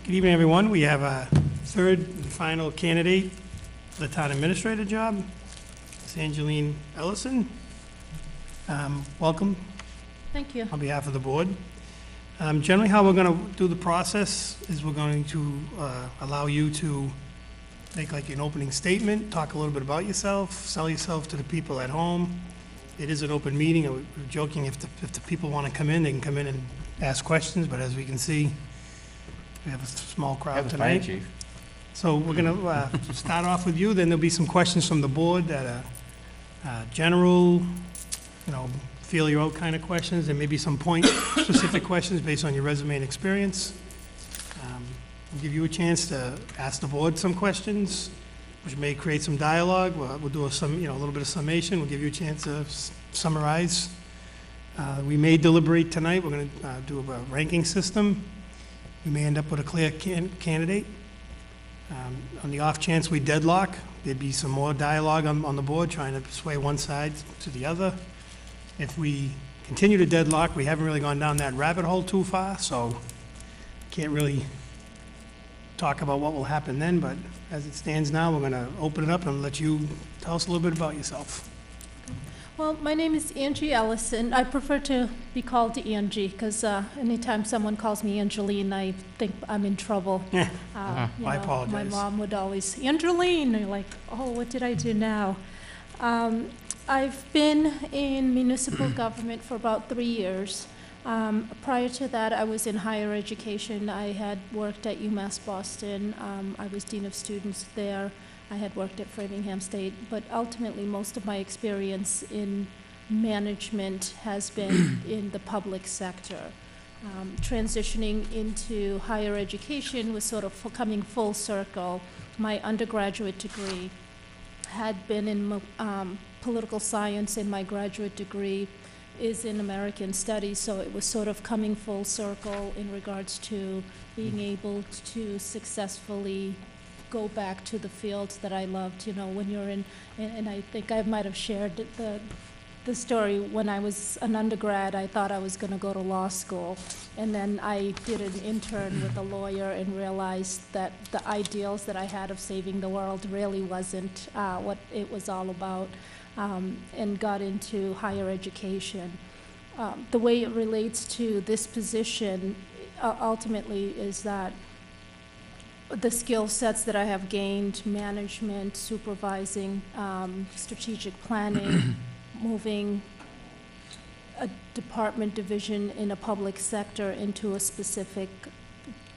Good evening, everyone. We have a third and final candidate for the town administrator job. It's Angeline Ellison. Welcome Thank you. on behalf of the board. Generally, how we're going to do the process is we're going to allow you to make like an opening statement, talk a little bit about yourself, sell yourself to the people at home. It is an open meeting. We're joking if the people want to come in, they can come in and ask questions, but as we can see, we have a small crowd tonight. Chief. So we're going to start off with you, then there'll be some questions from the board that are general, feel you out kind of questions, and maybe some point-specific questions based on your resume and experience. We'll give you a chance to ask the board some questions, which may create some dialogue. We'll do a little bit of summation. We'll give you a chance to summarize. We may deliberate tonight. We're going to do a ranking system. We may end up with a clear candidate. On the off chance we deadlock, there'd be some more dialogue on the board trying to sway one side to the other. If we continue to deadlock, we haven't really gone down that rabbit hole too far, so can't really talk about what will happen then, but as it stands now, we're going to open it up and let you tell us a little bit about yourself. Well, my name is Angie Ellison. I prefer to be called Angie because anytime someone calls me Angeline, I think I'm in trouble. Yeah. I apologize. My mom would always, Angeline, and you're like, oh, what did I do now? I've been in municipal government for about 3 years. Prior to that, I was in higher education. I had worked at UMass Boston. I was Dean of Students there. I had worked at Framingham State, but ultimately most of my experience in management has been in the public sector. Transitioning into higher education was sort of coming full circle. My undergraduate degree had been in political science, and my graduate degree is in American Studies, so it was sort of coming full circle in regards to being able to successfully go back to the fields that I loved. When you're in, and I think I might have shared the story, when I was an undergrad, I thought I was going to go to law school, and then I did an intern with a lawyer and realized that the ideals that I had of saving the world really wasn't what it was all about. And got into higher education. The way it relates to this position ultimately is that the skill sets that I have gained, management, supervising, strategic planning, moving a department division in a public sector into a specific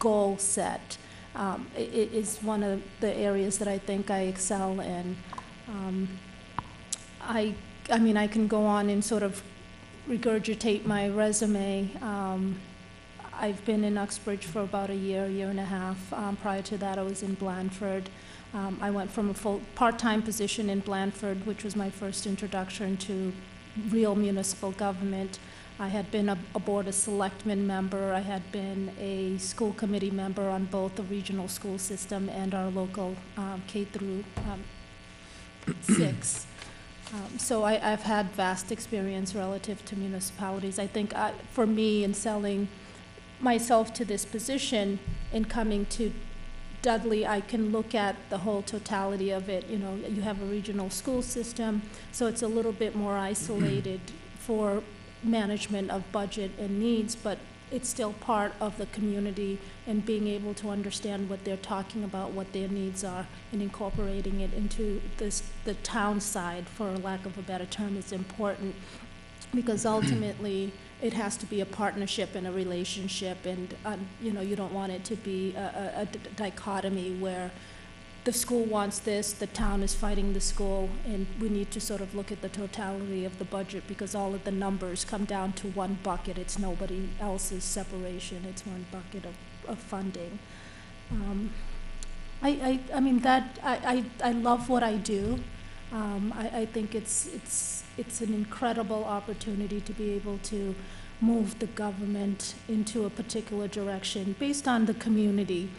goal set, it is one of the areas that I think I excel in. I mean, I can go on and sort of regurgitate my resume. I've been in Uxbridge for about a year and a half. Prior to that, I was in Blandford. I went from a full part-time position in Blandford, which was my first introduction to real municipal government. I had been a Board of Selectmen member. I had been a school committee member on both the regional school system and our local K through 6. So I've had vast experience relative to municipalities. I think for me, in selling myself to this position and coming to Dudley, I can look at the whole totality of it. You have a regional school system, so it's a little bit more isolated for management of budget and needs, but it's still part of the community, and being able to understand what they're talking about, what their needs are, and incorporating it into the town side, for lack of a better term, is important, because ultimately it has to be a partnership and a relationship, and you don't want it to be a dichotomy where the school wants this, the town is fighting the school, and we need to sort of look at the totality of the budget, because all of the numbers come down to one bucket. It's nobody else's separation. It's one bucket of funding. I mean, that I love what I do. I think it's an incredible opportunity to be able to move the government into a particular direction based on the community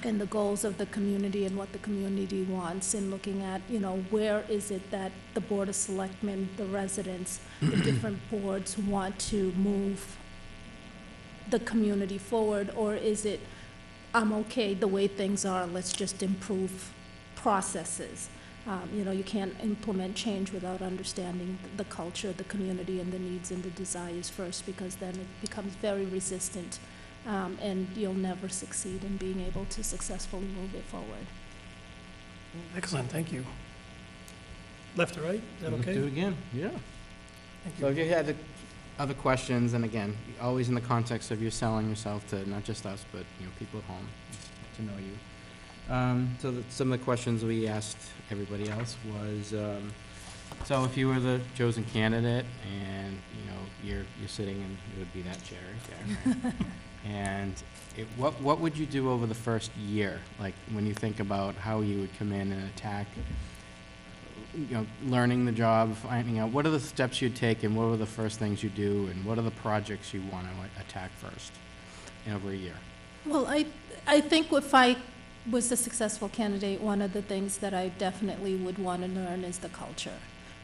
and the goals of the community and what the community wants, and looking at, where is it that the Board of Selectmen, the residents, the different boards want to move the community forward, or is it I'm okay the way things are, let's just improve processes. You can't implement change without understanding the culture, the community, and the needs and the desires first, because then it becomes very resistant, and you'll never succeed in being able to successfully move it forward. Excellent, thank you. Left to right, is that Let's okay? do it again, yeah. Thank So you. if you had other questions, and again, always in the context of you're selling yourself to not just us, but, people at home, to know you. Some of the questions we asked everybody else was, so if you were the chosen candidate and, you're sitting and it would be that chair right there. And what would you do over the first year? Like, when you think about how you would come in and attack, learning the job, finding out what are the steps you'd take and what are the first things you do and what are the projects you want to attack first in over a year? Well, I think if I was a successful candidate, one of the things that I definitely would want to learn is the culture.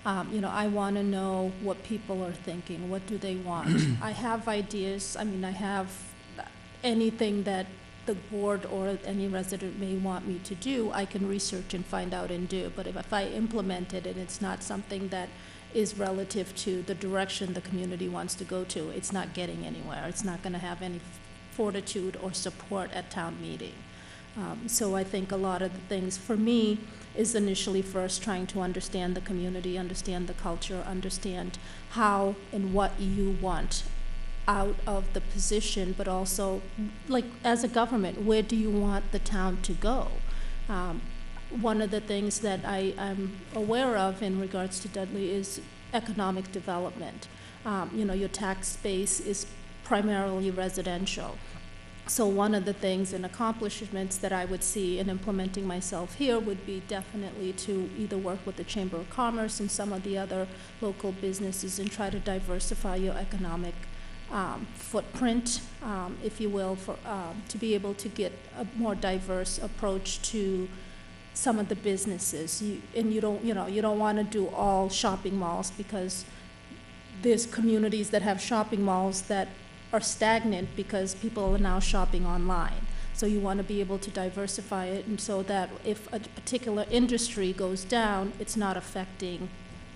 I want to know what people are thinking, what do they want. I have ideas, I have anything that the board or any resident may want me to do, I can research and find out and do. But if I implement it and it's not something that is relative to the direction the community wants to go to, it's not getting anywhere. It's not going to have any fortitude or support at town meeting. So I think a lot of the things for me is initially first trying to understand the community, understand the culture, understand how and what you want out of the position, but also, like, as a government, where do you want the town to go? One of the things that I'm aware of in regards to Dudley is economic development. Your tax base is primarily residential. So one of the things and accomplishments that I would see in implementing myself here would be definitely to either work with the Chamber of Commerce and some of the other local businesses and try to diversify your economic footprint, if you will, to be able to get a more diverse approach to some of the businesses. You don't want to do all shopping malls, because there's communities that have shopping malls that are stagnant because people are now shopping online. So you want to be able to diversify it, and so that if a particular industry goes down, it's not affecting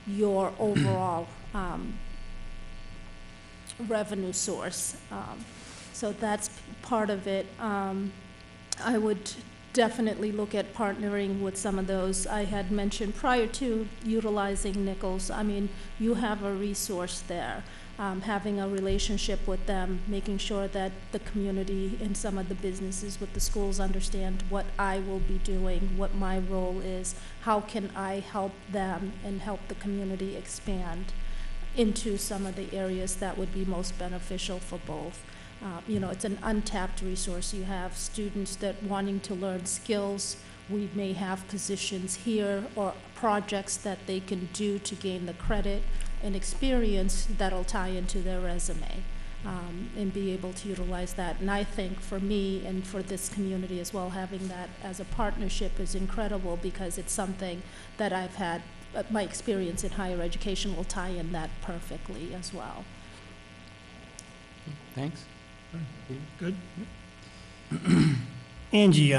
your overall revenue source. So that's part of it. I would definitely look at partnering with some of those I had mentioned prior to utilizing Nichols. You have a resource there. Having a relationship with them, making sure that the community and some of the businesses with the schools understand what I will be doing, what my role is, how can I help them and help the community expand into some of the areas that would be most beneficial for both. It's an untapped resource. You have students that wanting to learn skills. We may have positions here or projects that they can do to gain the credit and experience that'll tie into their resume, and be able to utilize that. And I think for me and for this community as well, having that as a partnership is incredible, because it's something that I've had, my experience in higher education will tie in that perfectly as well. Thanks. Good. Angie,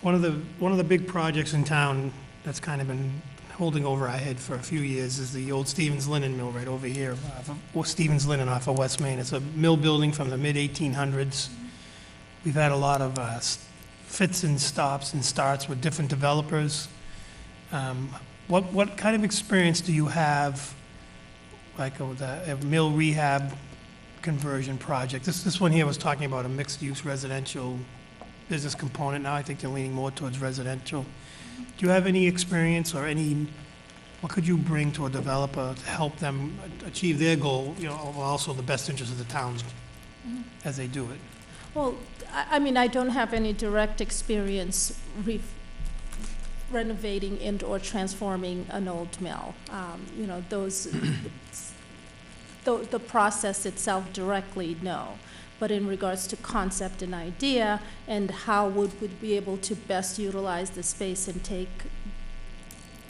one of the big projects in town that's kind of been holding over our head for a few years is the old Stevens Linen Mill right over here, Stevens Linen off of West Main. It's a mill building from the mid-1800s. We've had a lot of fits and stops and starts with different developers. What kind of experience do you have, like with a mill rehab conversion project? This one here was talking about a mixed-use residential business component. Now I think they're leaning more towards residential. Do you have any experience or what could you bring to a developer to help them achieve their goal, while also the best interest of the town as they do it? Well, I don't have any direct experience renovating and or transforming an old mill. The process itself directly, no. But in regards to concept and idea and how would we be able to best utilize the space and take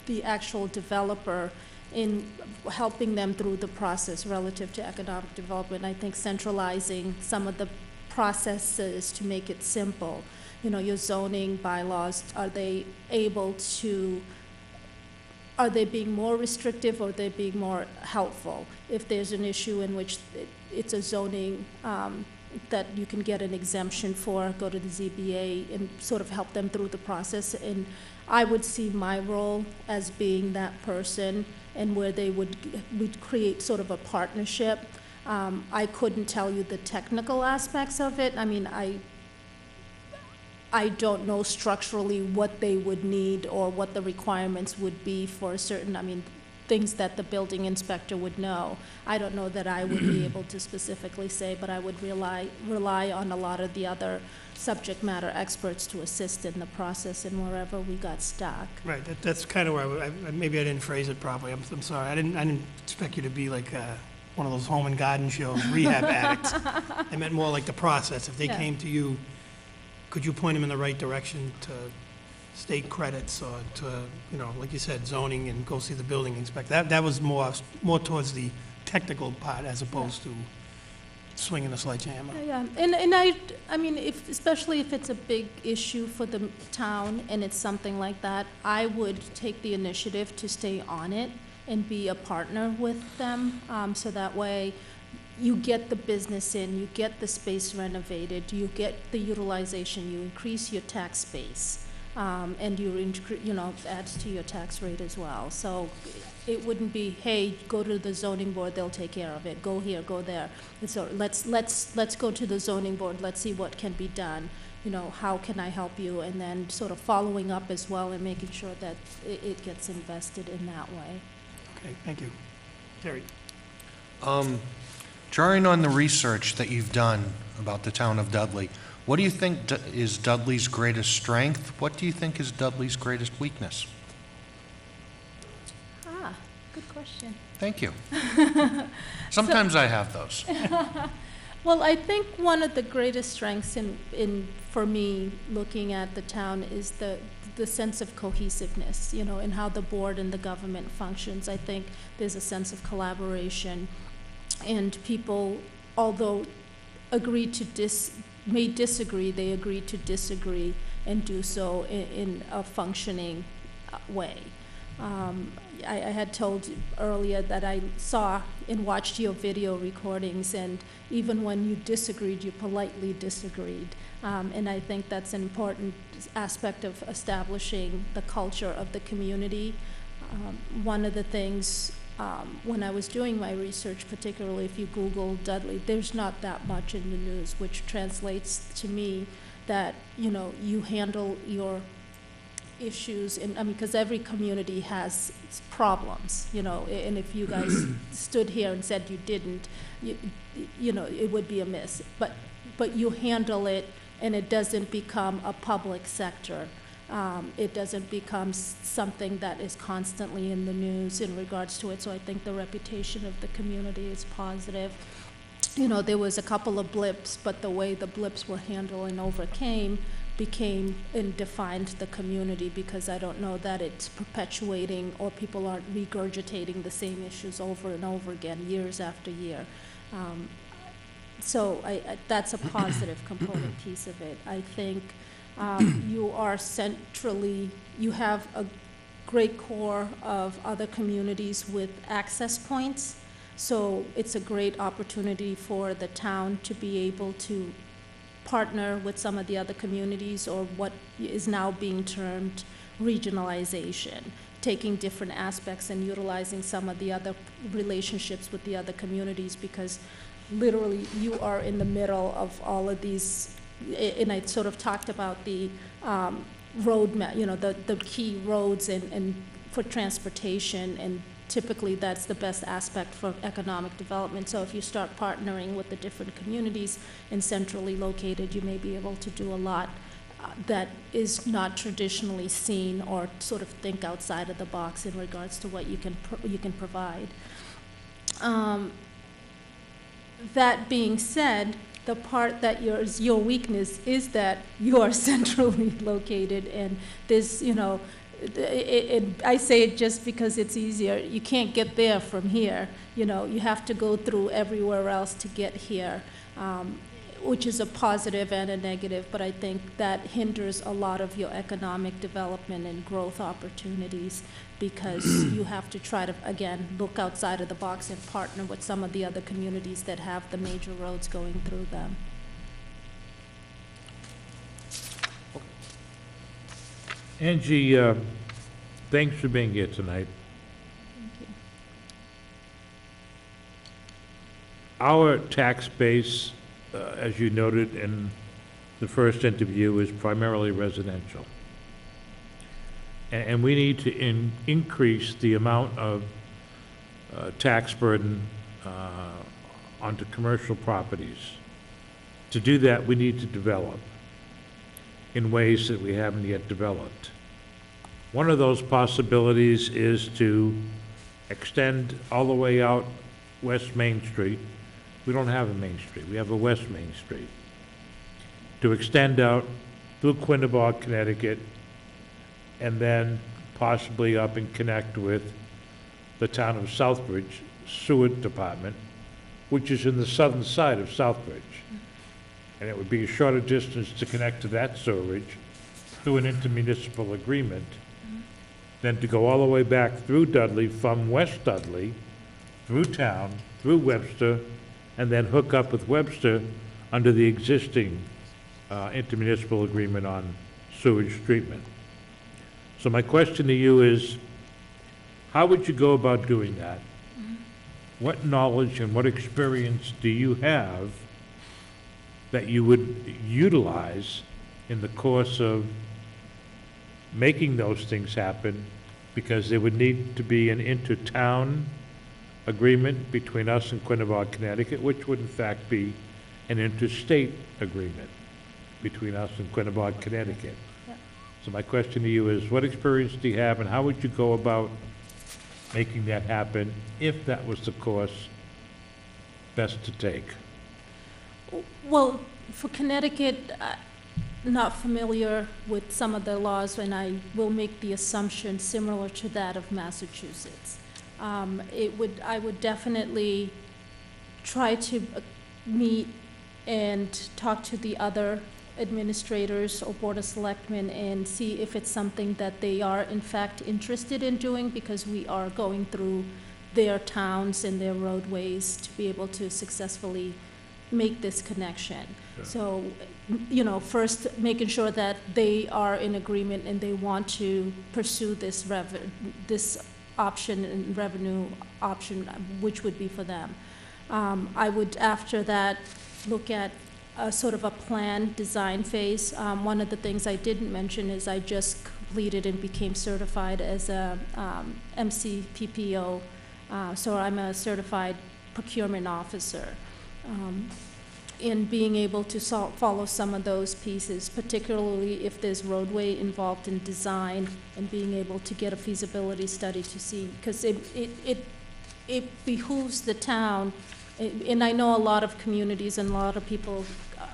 the actual developer in helping them through the process relative to economic development, I think centralizing some of the processes to make it simple. You know, your zoning bylaws, are they being more restrictive, or are they being more helpful? If there's an issue in which it's a zoning that you can get an exemption for, go to the ZBA and sort of help them through the process. And I would see my role as being that person, and where we'd create sort of a partnership. I couldn't tell you the technical aspects of it. I mean, I don't know structurally what they would need or what the requirements would be for certain, things that the building inspector would know. I don't know that I would be able to specifically say, but I would rely on a lot of the other subject matter experts to assist in the process and wherever we got stuck. Right, that's kind of where maybe I didn't phrase it properly. I'm sorry. I didn't expect you to be like one of those home and garden shows, rehab addicts. I meant more like the process. If they came to you, could you point them in the right direction to state credits, or to, like you said, zoning, and go see the building inspector? That was more towards the technical part, as opposed to swinging a sledgehammer. Yeah, and especially if it's a big issue for the town and it's something like that, I would take the initiative to stay on it and be a partner with them, so that way you get the business in, you get the space renovated, you get the utilization, you increase your tax base, and adds to your tax rate as well. So it wouldn't be, hey, go to the zoning board, they'll take care of it. Go here, go there. And so let's go to the zoning board. Let's see what can be done. How can I help you? And then sort of following up as well and making sure that it gets invested in that way. Okay, thank you. Terry. Drawing on the research that you've done about the town of Dudley, what do you think is Dudley's greatest strength? What do you think is Dudley's greatest weakness? Good question. Thank you. Sometimes I have those. Well, I think one of the greatest strengths for me looking at the town is the sense of cohesiveness, and how the board and the government functions. I think there's a sense of collaboration, and people, although may disagree, they agree to disagree and do so in a functioning way. I had told earlier that I saw and watched your video recordings, and even when you disagreed, you politely disagreed. And I think that's an important aspect of establishing the culture of the community. One of the things, when I was doing my research, particularly if you Google Dudley, there's not that much in the news, which translates to me that, you handle your issues, because every community has problems, and if you guys stood here and said you didn't, it would be a miss. But you handle it, and it doesn't become a public sector. It doesn't become something that is constantly in the news in regards to it. So I think the reputation of the community is positive. There was a couple of blips, but the way the blips were handled and became and defined the community, because I don't know that it's perpetuating or people aren't regurgitating the same issues over and over again, years after year. So that's a positive component piece of it. I think you have a great core of other communities with access points, so it's a great opportunity for the town to be able to partner with some of the other communities, or what is now being termed regionalization, taking different aspects and utilizing some of the other relationships with the other communities, because literally you are in the middle of all of these, and I sort of talked about the road map, the key roads and for transportation, and typically that's the best aspect for economic development. So if you start partnering with the different communities and centrally located, you may be able to do a lot that is not traditionally seen, or sort of think outside of the box in regards to what you can provide. That being said, the part that your weakness is that you are centrally located, and there's, I say it just because it's easier. You can't get there from here. You have to go through everywhere else to get here. which is a positive and a negative, but I think that hinders a lot of your economic development and growth opportunities because you have to try to, again, look outside of the box and partner with some of the other communities that have the major roads going through them. Angie, thanks for being here tonight. Thank you. Our tax base, as you noted in the first interview, is primarily residential. And we need to increase the amount of tax burden onto commercial properties. To do that, we need to develop in ways that we haven't yet developed. One of those possibilities is to extend all the way out West Main Street. We don't have a Main Street, we have a West Main Street. To extend out through Quinebaug, Connecticut, and then possibly up and connect with the town of Southbridge Sewer Department, which is in the southern side of Southbridge. And it would be a shorter distance to connect to that sewerage through an intermunicipal agreement than to go all the way back through Dudley, from West Dudley, through town, through Webster, and then hook up with Webster under the existing intermunicipal agreement on sewage treatment. So my question to you is, how would you go about doing that? What knowledge and what experience do you have that you would utilize in the course of making those things happen? Because there would need to be an inter-town agreement between us and Quinebaug, Connecticut, which would in fact be an interstate agreement between us and Quinebaug, Connecticut. Yeah. So my question to you is, what experience do you have, and how would you go about making that happen if that was the course best to take? Well, for Connecticut, not familiar with some of the laws, and I will make the assumption similar to that of Massachusetts. I would definitely try to meet and talk to the other administrators or board of selectmen and see if it's something that they are in fact interested in doing, because we are going through their towns and their roadways to be able to successfully make this connection. Sure. So, you know, first making sure that they are in agreement and they want to pursue this option and revenue option, which would be for them. I would, after that, look at a sort of a plan design phase. One of the things I didn't mention is I just completed and became certified as a MCPPO, so I'm a certified procurement officer. In being able to follow some of those pieces, particularly if there's roadway involved in design, and being able to get a feasibility study to see, because it behooves the town, and I know a lot of communities and a lot of people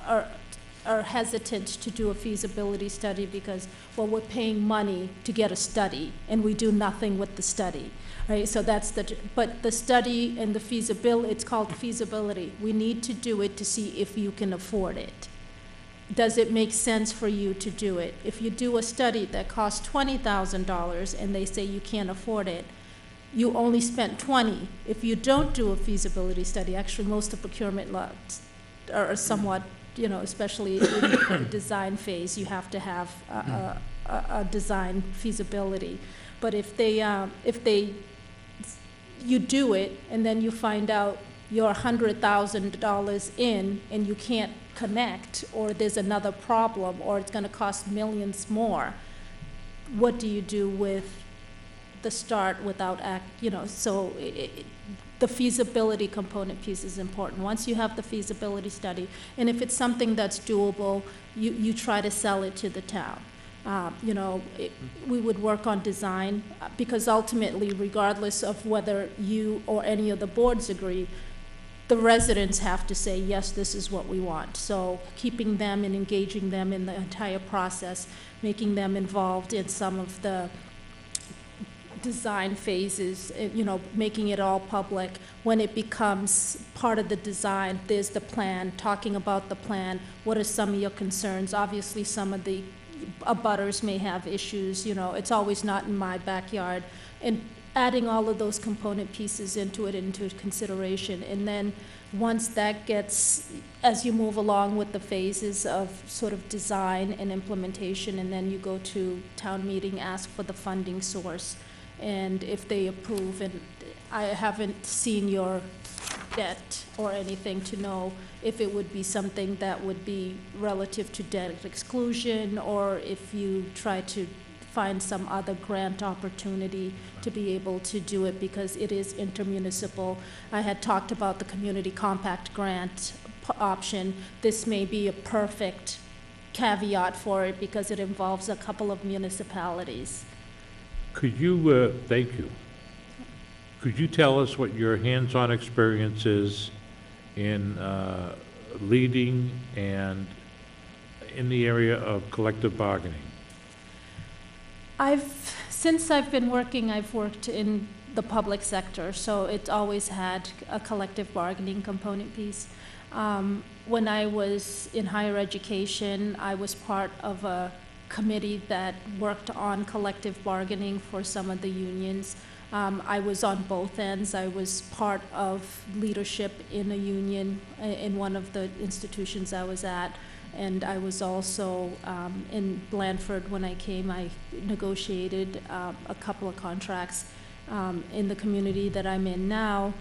are hesitant to do a feasibility study because, well, we're paying money to get a study, and we do nothing with the study. Right, so that's but the study and the feasibility, it's called feasibility. We need to do it to see if you can afford it. Does it make sense for you to do it? If you do a study that costs $20,000 and they say you can't afford it, you only spent $20,000. If you don't do a feasibility study, actually most of procurement laws are somewhat, you know, especially in the design phase, you have to have a design feasibility. But if you do it, and then you find out you're $100,000 in and you can't connect, or there's another problem, or it's going to cost millions more, what do you do with the start without so the feasibility component piece is important. Once you have the feasibility study, and if it's something that's doable, you try to sell it to the town. We would work on design, because ultimately, regardless of whether you or any of the boards agree, the residents have to say, yes, this is what we want. So keeping them and engaging them in the entire process, making them involved in some of the design phases, making it all public, when it becomes part of the design, there's the plan, talking about the plan, what are some of your concerns? Obviously, some of the abutters may have issues, you know, it's always not in my backyard. And adding all of those component pieces into consideration. And then once that gets, as you move along with the phases of sort of design and implementation, and then you go to town meeting, ask for the funding source. And if they approve, and I haven't seen your debt or anything to know if it would be something that would be relative to debt exclusion, or if you try to find some other grant opportunity to be able to do it, because it is intermunicipal. I had talked about the community compact grant option. This may be a perfect caveat for it because it involves a couple of municipalities. Could you, thank you. Could you tell us what your hands-on experience is in leading and in the area of collective bargaining? Since I've been working, I've worked in the public sector, so it's always had a collective bargaining component piece. When I was in higher education, I was part of a committee that worked on collective bargaining for some of the unions. I was on both ends. I was part of leadership in a union in one of the institutions I was at. And I was also in Blandford when I came. I negotiated a couple of contracts in the community that I'm in now.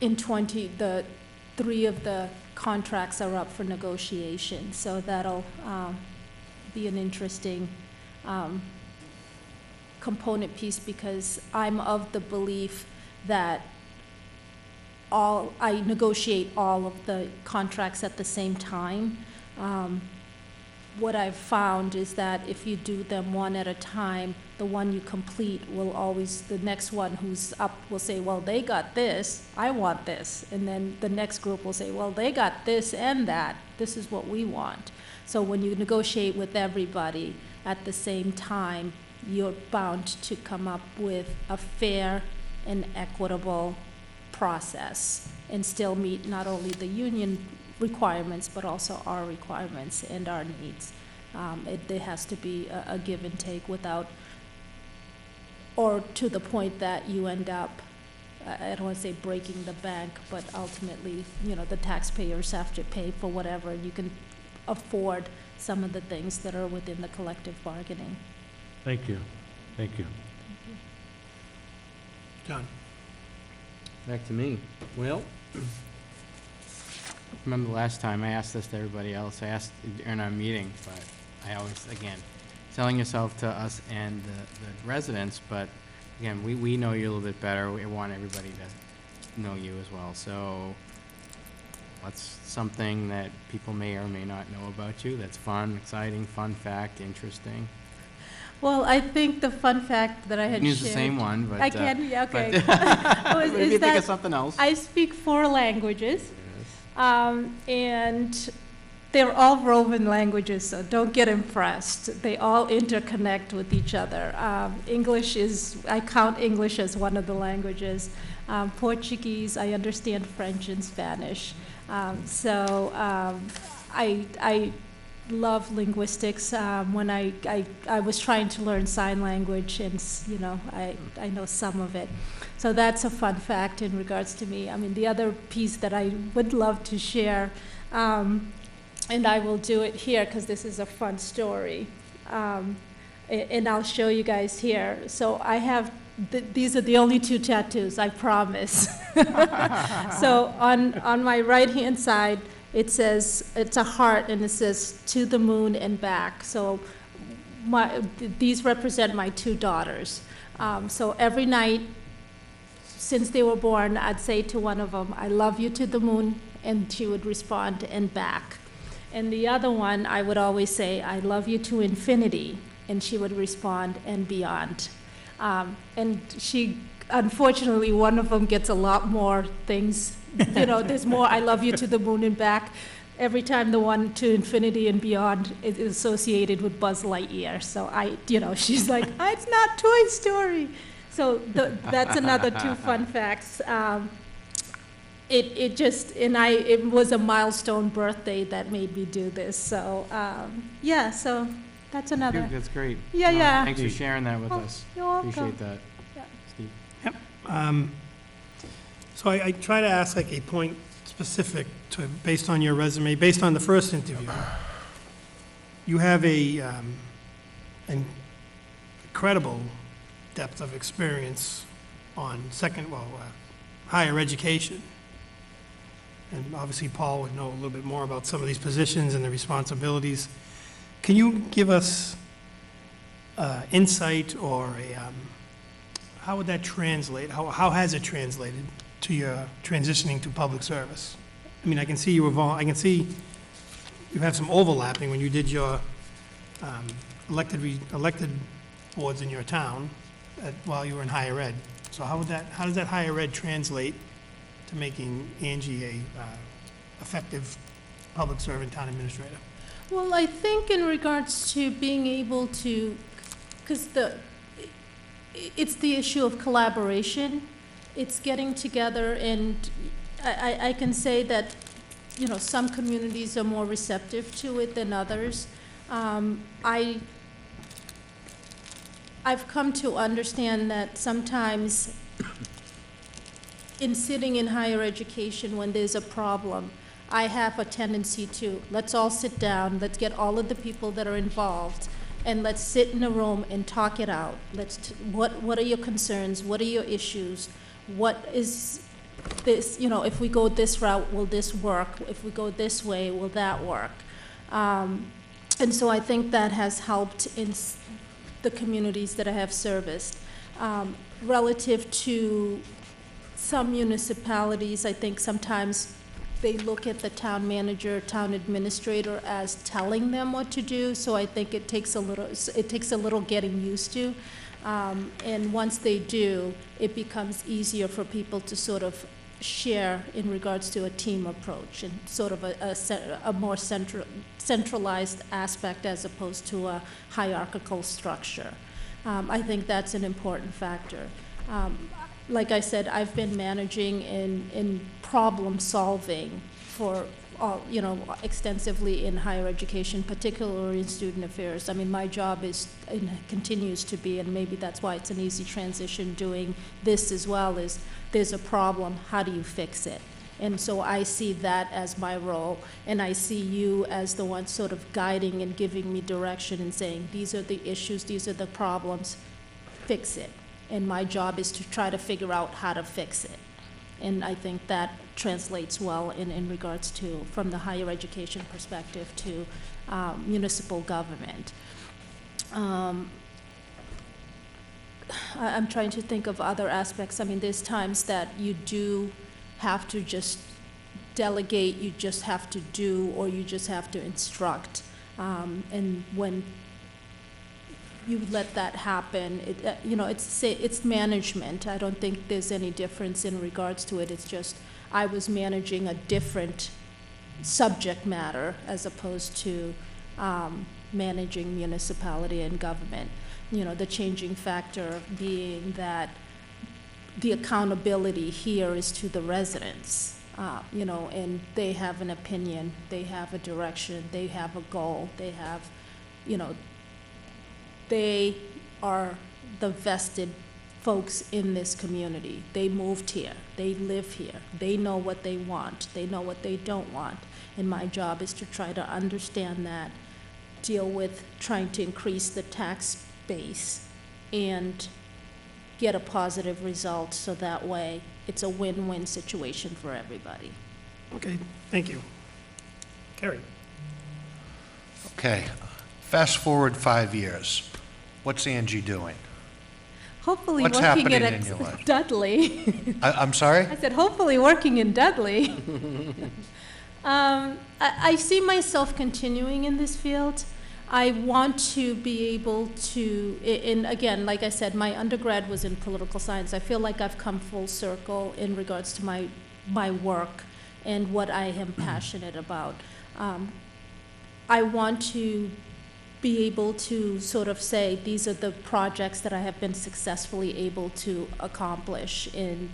In 3 of the contracts are up for negotiation, so that'll be an interesting component piece, because I'm of the belief that I negotiate all of the contracts at the same time. What I've found is that if you do them one at a time, the one you complete will always, the next one who's up will say, well, they got this, I want this. And then the next group will say, well, they got this and that, this is what we want. So when you negotiate with everybody at the same time, you're bound to come up with a fair and equitable process and still meet not only the union requirements but also our requirements and our needs. There has to be a give and take without, or to the point that you end up, I don't want to say breaking the bank, but ultimately, you know, the taxpayers have to pay for whatever, and you can afford some of the things that are within the collective bargaining. Thank you. Thank you. John? Back to me. Well, remember the last time I asked this to everybody else, I asked in our meeting, but I always, again, selling yourself to us and the residents, but again, we know you a little bit better. We want everybody to know you as well. So what's something that people may or may not know about you that's fun, exciting, fun fact, interesting? Well, I think the fun fact that I had shared. Use the same one, but. I can, yeah, okay. Maybe think of something else. I speak 4 languages, and they're all Roman languages, so don't get impressed. They all interconnect with each other. English is, I count English as one of the languages. Portuguese, I understand French and Spanish. I love linguistics. When I was trying to learn sign language, and you know, I know some of it. So that's a fun fact in regards to me. I mean, the other piece that I would love to share, and I will do it here because this is a fun story, and I'll show you guys here. So I have, these are the only 2 tattoos, I promise. So on my right-hand side, it says, it's a heart, and it says, to the moon and back. So these represent my 2 daughters. So every night, since they were born, I'd say to one of them, I love you to the moon, and she would respond, and back. And the other one, I would always say, I love you to infinity, and she would respond, and beyond. And she, unfortunately, one of them gets a lot more things. You know, there's more I love you to the moon and back. Every time the one to infinity and beyond is associated with Buzz Lightyear. So she's like, it's not Toy Story. So that's another two fun facts. It was a milestone birthday that made me do this. So, yeah, so that's another. That's great. Yeah, yeah. Thanks for sharing that with Oh, us. you're welcome. Appreciate that. Yeah. Steve. So I try to ask like a point specific to, based on your resume, based on the first interview. You have an incredible depth of experience on higher education. And obviously Paul would know a little bit more about some of these positions and the responsibilities. Can you give us insight or how would that translate? How has it translated to your transitioning to public service? I mean, I can see I can see you have some overlapping when you did your elected boards in your town while you were in higher ed. So how does that higher ed translate to making Angie a effective public servant town administrator? Well, I think in regards to being able to, because it's the issue of collaboration. It's getting together, and I can say that, you know, some communities are more receptive to it than others. I've come to understand that sometimes in sitting in higher education when there's a problem, I have a tendency to, let's all sit down, let's get all of the people that are involved, and let's sit in a room and talk it out. What are your concerns? What are your issues? What is this, you know, if we go this route, will this work? If we go this way, will that work? And so I think that has helped in the communities that I have serviced. Relative to some municipalities, I think sometimes they look at the town manager, town administrator as telling them what to do. So I think it takes a little getting used to. And once they do, it becomes easier for people to sort of share in regards to a team approach and sort of a more centralized aspect as opposed to a hierarchical structure. I think that's an important factor. Like I said, I've been managing in problem solving for extensively in higher education, particularly in student affairs. I mean, my job is and continues to be, and maybe that's why it's an easy transition doing this as well, is there's a problem, how do you fix it? And so I see that as my role, and I see you as the one sort of guiding and giving me direction and saying, these are the issues, these are the problems, fix it. And my job is to try to figure out how to fix it. And I think that translates well in regards to, from the higher education perspective to municipal government. I'm trying to think of other aspects. I mean, there's times that you do have to just delegate, you just have to do, or you just have to instruct. And when you let that happen, it's management. I don't think there's any difference in regards to it. It's just I was managing a different subject matter as opposed to managing municipality and government. You know, the changing factor being that the accountability here is to the residents, and they have an opinion, they have a direction, they have a goal, they have, they are the vested folks in this community. They moved here, they live here, they know what they want, they know what they don't want. And my job is to try to understand that, deal with trying to increase the tax base and get a positive result, so that way it's a win-win situation for everybody. Okay, thank you. Carrie? Okay, fast forward 5 years. What's Angie doing? Hopefully What's working happening at in your life? Dudley. I'm sorry? I said, hopefully working in Dudley. I see myself continuing in this field. I want to be able to, and again, like I said, my undergrad was in political science. I feel like I've come full circle in regards to my work and what I am passionate about. I want to be able to sort of say, these are the projects that I have been successfully able to accomplish in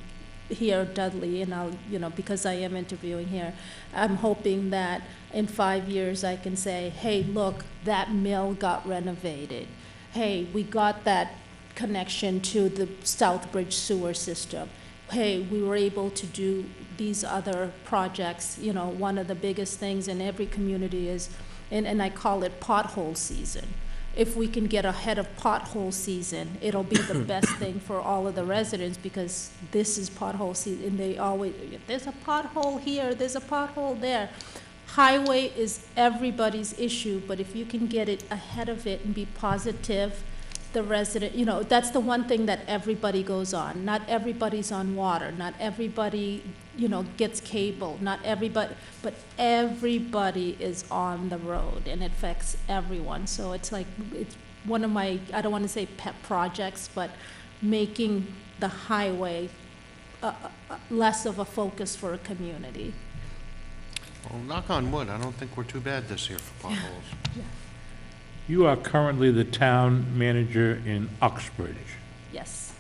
here at Dudley, and I'll, because I am interviewing here, I'm hoping that in 5 years I can say, hey, look, that mill got renovated. Hey, we got that connection to the Southbridge sewer system. Hey, we were able to do these other projects. One of the biggest things in every community is, and I call it pothole season. If we can get ahead of pothole season, it'll be the best thing for all of the residents, because this is pothole season, and they always, there's a pothole here, there's a pothole there. Highway is everybody's issue, but if you can get it ahead of it and be positive, the resident, that's the one thing that everybody goes on. Not everybody's on water, not everybody, gets cable, not everybody, but everybody is on the road, and it affects everyone. So it's like, it's one of my, I don't want to say pet projects, but making the highway less of a focus for a community. Well, knock on wood, I don't think we're too bad this year for potholes. You are currently the town manager in Uxbridge. Yes.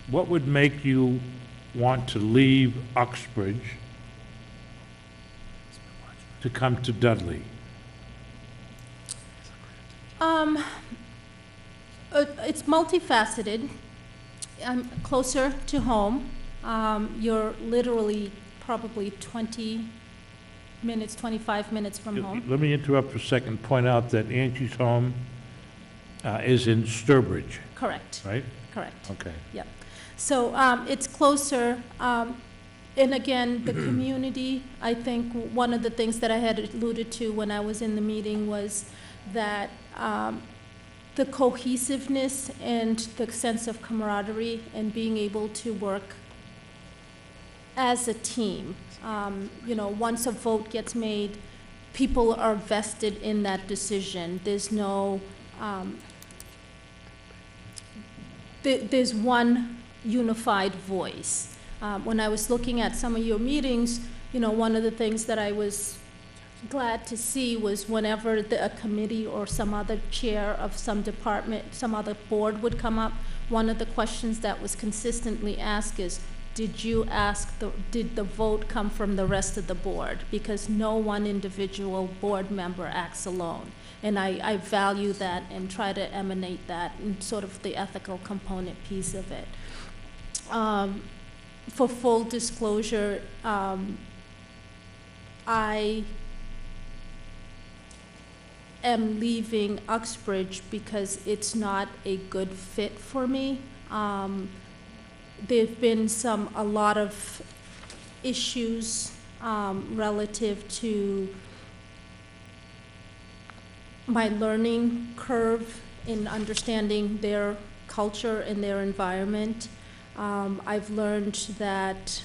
What would make you want to leave Uxbridge to come to Dudley? It's multifaceted. I'm closer to home. You're literally probably 20 minutes, 25 minutes from home. Let me interrupt for a second, point out that Angie's home is in Sturbridge, Correct, right? correct. Okay. Yep. So it's closer. And again, the community, I think one of the things that I had alluded to when I was in the meeting was that the cohesiveness and the sense of camaraderie and being able to work as a team. Once a vote gets made, people are vested in that decision. There's no, there's one unified voice. When I was looking at some of your meetings, one of the things that I was glad to see was whenever a committee or some other chair of some department, some other board would come up, one of the questions that was consistently asked is, did the vote come from the rest of the board? Because no one individual board member acts alone. And I value that and try to emanate that in sort of the ethical component piece of it. For full disclosure, I am leaving Uxbridge because it's not a good fit for me. There've been a lot of issues relative to my learning curve in understanding their culture and their environment. I've learned that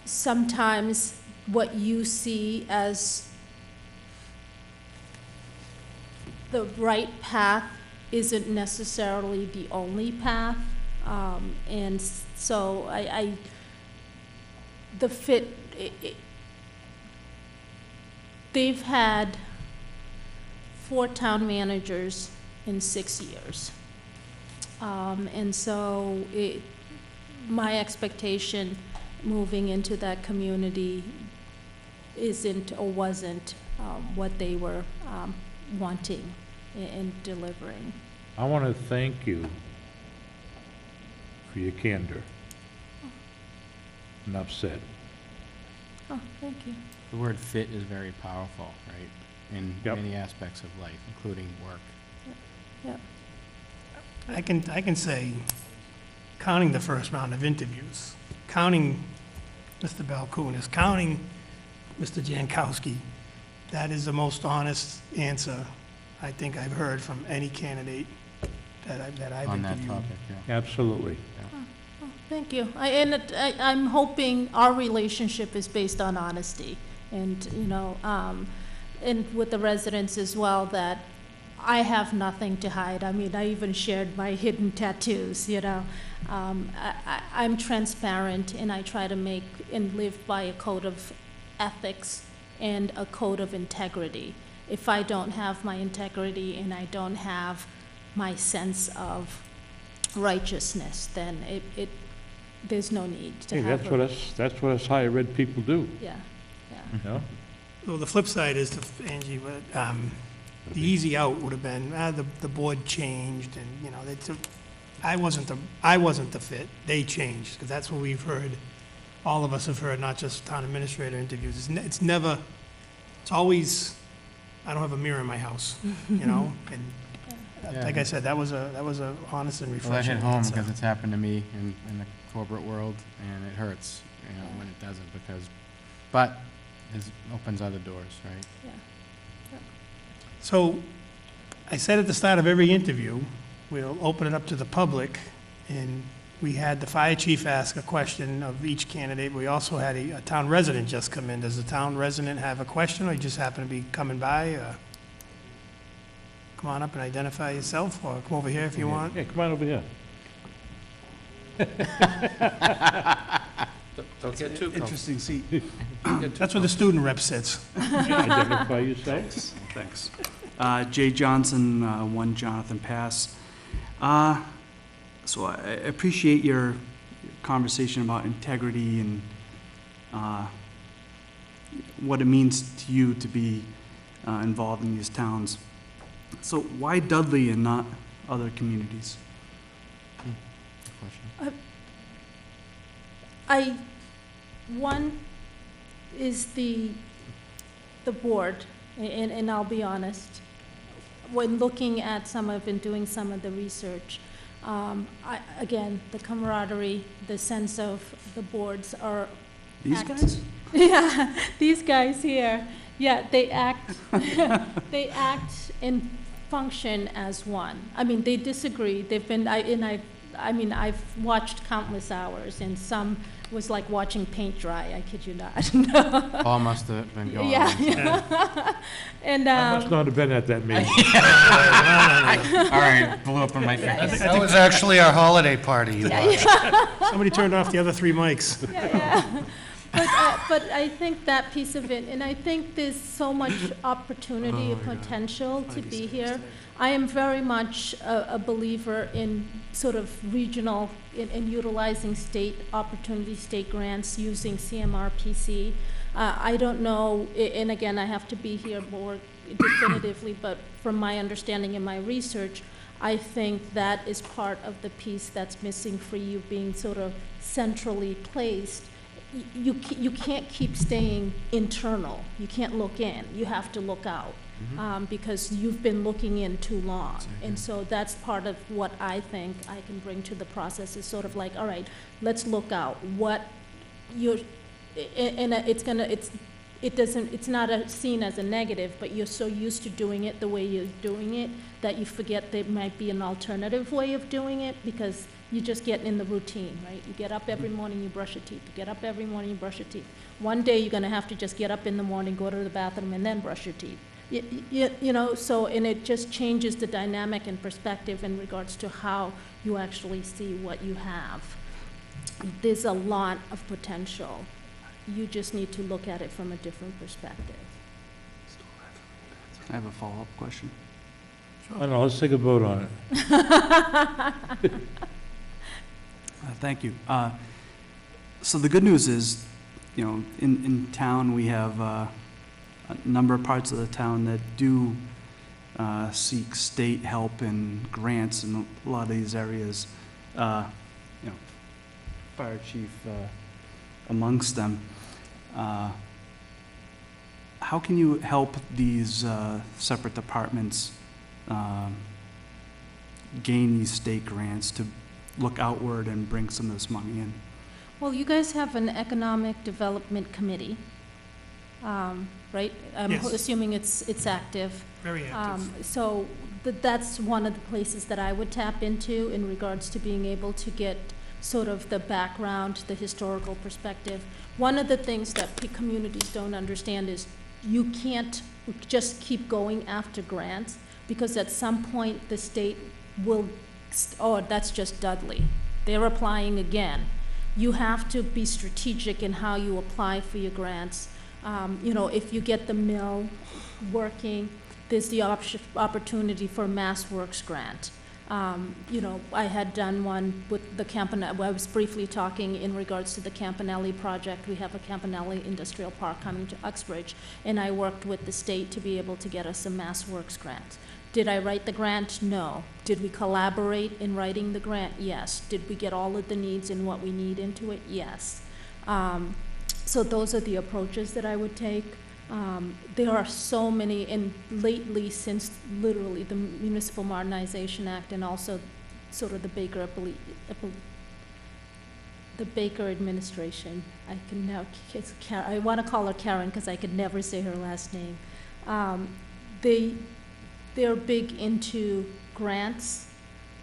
sometimes what you see as the right path isn't necessarily the only path, and so the fit, they've had 4 town managers in 6 years, and so my expectation moving into that community isn't or wasn't what they were wanting and delivering. I want to thank you for your candor. Enough said. Oh, thank you. The word fit is very powerful, right? In many aspects of life, including work. Yep. I can say, counting the first round of interviews, counting Mr. Balkunas, counting Mr. Jankowski, that is the most honest answer I think I've heard from any candidate that I've interviewed. On that topic, yeah. Absolutely. Oh, thank you. I'm hoping our relationship is based on honesty, and and with the residents as well, that I have nothing to hide. I mean, I even shared my hidden tattoos. I'm transparent, and I try to make and live by a code of ethics and a code of integrity. If I don't have my integrity and I don't have my sense of righteousness, then there's no need to Hey, have that's what us higher ed people do, yeah. you know? Well, the flip side is, Angie, the easy out would have been, the board changed, and, you know, I wasn't the fit, they changed, because that's what we've heard, all of us have heard, not just town administrator interviews. It's never, it's always, I don't have a mirror in my house, you know, and like I said, that was a honest and Well, that refreshing hit home answer. because it's happened to me in the corporate world, and it hurts, you know, when it doesn't, but it opens other doors, right? Yeah. So, I said at the start of every interview, we'll open it up to the public, and we had the fire chief ask a question of each candidate. We also had a town resident just come in. Does the town resident have a question, or you just happen to be coming by? Come on up and identify yourself, or come over here if you want. Yeah, come on over here. Don't get too comfortable. Interesting seat. That's where the student rep sits. Identify yourself. Thanks. Jay Johnson, 1 Jonathan Pass. So I appreciate your conversation about integrity and what it means to you to be involved in these towns. So why Dudley and not other communities? Good question. One is the board, and I'll be honest, when looking at I've been doing some of the research, again, the camaraderie, the sense of the boards are. These guys? Yeah, these guys here, yeah, they act, they act and function as one. I mean, they disagree, they've been, I've watched countless hours, and some was like watching paint dry, I kid you not. Paul must have been going on. Yeah. And, I must not have been at that meeting. All right, blew up in my face. That was actually our holiday party you watched. Somebody turned off the other 3 mics. Yeah. But I think that piece of it, and I think there's so much opportunity and potential to be here. I am very much a believer in sort of regional, in utilizing state opportunity, state grants, using CMRPC. I don't know, and again, I have to be here more definitively, but from my understanding and my research, I think that is part of the piece that's missing for you being sort of centrally placed. You can't keep staying internal. You can't look in. You have to look out, because you've been looking in too long. And so that's part of what I think I can bring to the process, is sort of like, all right, let's look out. What you're, and it's not seen as a negative, but you're so used to doing it the way you're doing it that you forget there might be an alternative way of doing it, because you just get in the routine, right? You get up every morning, you brush your teeth. You get up every morning, you brush your teeth. One day you're gonna have to just get up in the morning, go to the bathroom, and then brush your teeth. You know, so, and it just changes the dynamic and perspective in regards to how you actually see what you have. There's a lot of potential. You just need to look at it from a different perspective. I have a follow-up question. I don't know, let's take a vote on it. Thank you. So the good news is, you know, in town, we have a number of parts of the town that do seek state help and grants in a lot of these areas. You know, fire chief amongst them. How can you help these separate departments gain these state grants to look outward and bring some of this money in? Well, you guys have an economic development committee, right? I'm Yes. assuming it's active. Very active. So that's one of the places that I would tap into in regards to being able to get sort of the background, the historical perspective. One of the things that communities don't understand is you can't just keep going after grants, because at some point the state will, oh, that's just Dudley. They're applying again. You have to be strategic in how you apply for your grants. You know, if you get the mill working, there's the opportunity for Mass Works grant. You know, I had done one with the Campanelli, I was briefly talking in regards to the Campanelli project. We have a Campanelli Industrial Park coming to Uxbridge, and I worked with the state to be able to get us a Mass Works grant. Did I write the grant? No. Did we collaborate in writing the grant? Yes. Did we get all of the needs and what we need into it? Yes. So those are the approaches that I would take. There are so many, and lately, since literally the Municipal Modernization Act and also sort of the Baker administration, I can now, I want to call her Karen because I could never say her last name. They're big into grants,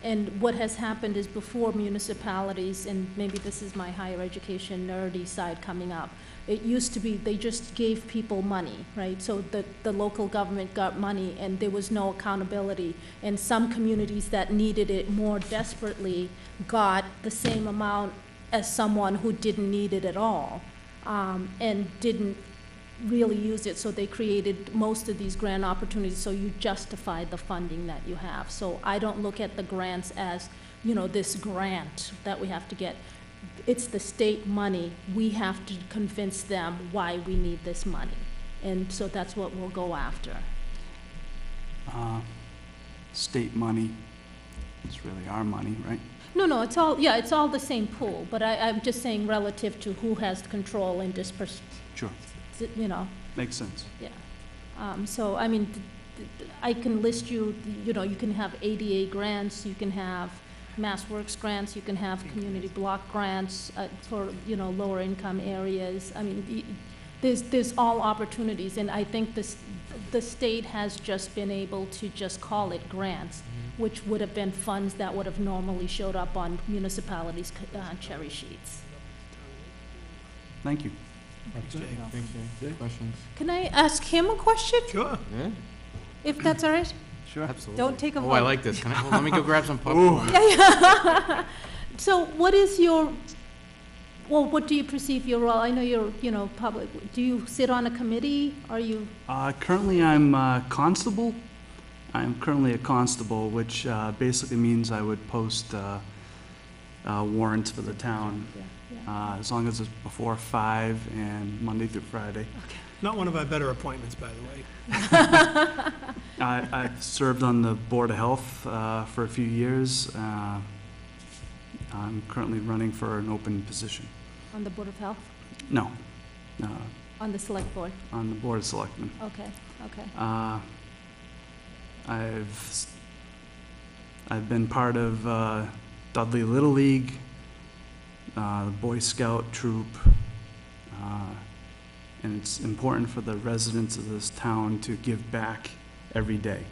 and what has happened is before municipalities, and maybe this is my higher education nerdy side coming up, it used to be they just gave people money, right? So the local government got money and there was no accountability. And some communities that needed it more desperately got the same amount as someone who didn't need it at all, and didn't really use it. So they created most of these grant opportunities so you justify the funding that you have. So I don't look at the grants as, you know, this grant that we have to get. It's the state money. We have to convince them why we need this money. And so that's what we'll go after. State money, it's really our money, right? No, it's all, yeah, it's all the same pool, but I'm just saying relative to who has control and Sure, you know, makes sense. yeah. So, I mean, I can list you, you know, you can have ADA grants, you can have Mass Works grants, you can have community block grants for, you know, lower income areas. I mean, there's all opportunities, and I think the state has just been able to just call it grants, which would have been funds that would have normally showed up on municipalities' cherry sheets. Thank you. Thanks, Jay. Questions? Can I ask him a question, Sure. Yeah, if that's all right? Sure. absolutely. Don't take a vote. Oh, I like this. Can I, let me go grab some popcorn. So what is your, well, what do you perceive your role? I know you're, you know, public. Do you sit on a committee? Are you, Currently, I'm constable. I'm currently a constable, which basically means I would post warrants for the town, as long as it's before 5 and Monday through Friday. Not one of our better appointments, by the way. I've served on the Board of Health for a few years. I'm currently running for an open position. on the Board of Health? No, On the Select Board? on the Board of Selectmen. Okay, okay. I've been part of Dudley Little League, the Boy Scout troop, and it's important for the residents of this town to give back every day.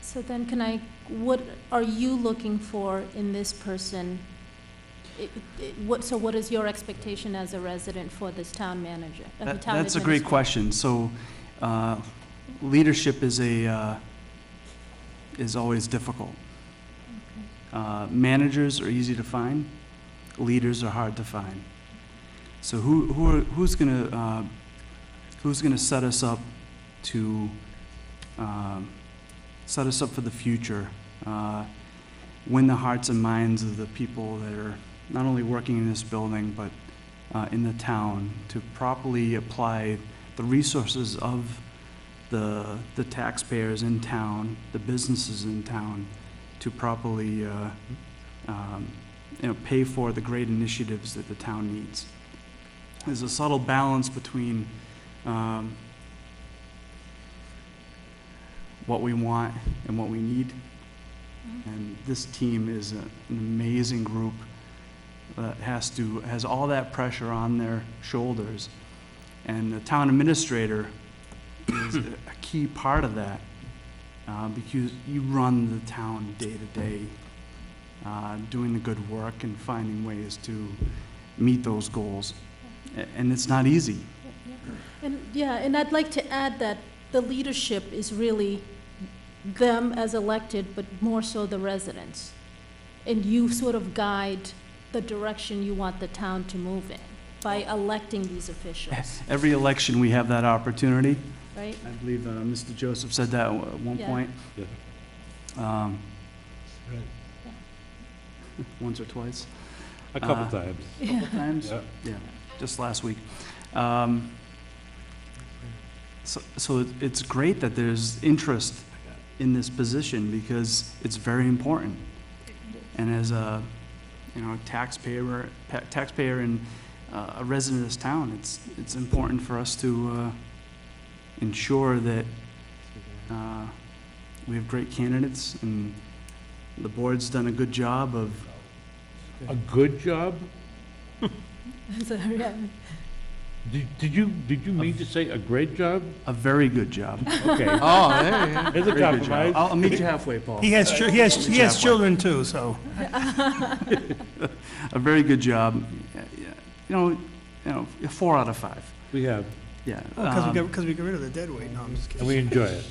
So then what are you looking for in this person? So what is your expectation as a resident for this town manager? That's a great question. So, leadership is always difficult. Managers are easy to find. Leaders are hard to find. So who's gonna set us up to set us up for the future? Win the hearts and minds of the people that are not only working in this building but in the town, to properly apply the resources of the taxpayers in town, the businesses in town, to properly pay for the great initiatives that the town needs. There's a subtle balance between what we want and what we need. And this team is an amazing group that has all that pressure on their shoulders. And the town administrator is a key part of that, because you run the town day to day, doing the good work and finding ways to meet those goals. And it's not easy. And I'd like to add that the leadership is really them as elected, but more so the residents. And you sort of guide the direction you want the town to move in. by electing these officials, Every election, we have that opportunity. right? I believe Mr. Joseph said that at one Yeah. point. Yeah. Um, Once or twice. A couple times. Couple times? Yeah. Yeah, just last week. So it's great that there's interest in this position because it's very important. And as a, taxpayer and a resident of this town, it's important for us to ensure that we have great candidates, and the board's done a good job of. A good job? So, yeah. Did you mean to say a great job? A very good job. Okay. Oh, there you go. There's a Very good job. compromise. I'll meet you halfway, Paul. He has children too, so. A very good job. You know, 4 out of 5. We have, Yeah. Because we got rid of the dead weight. No, I'm just and kidding. we enjoy it.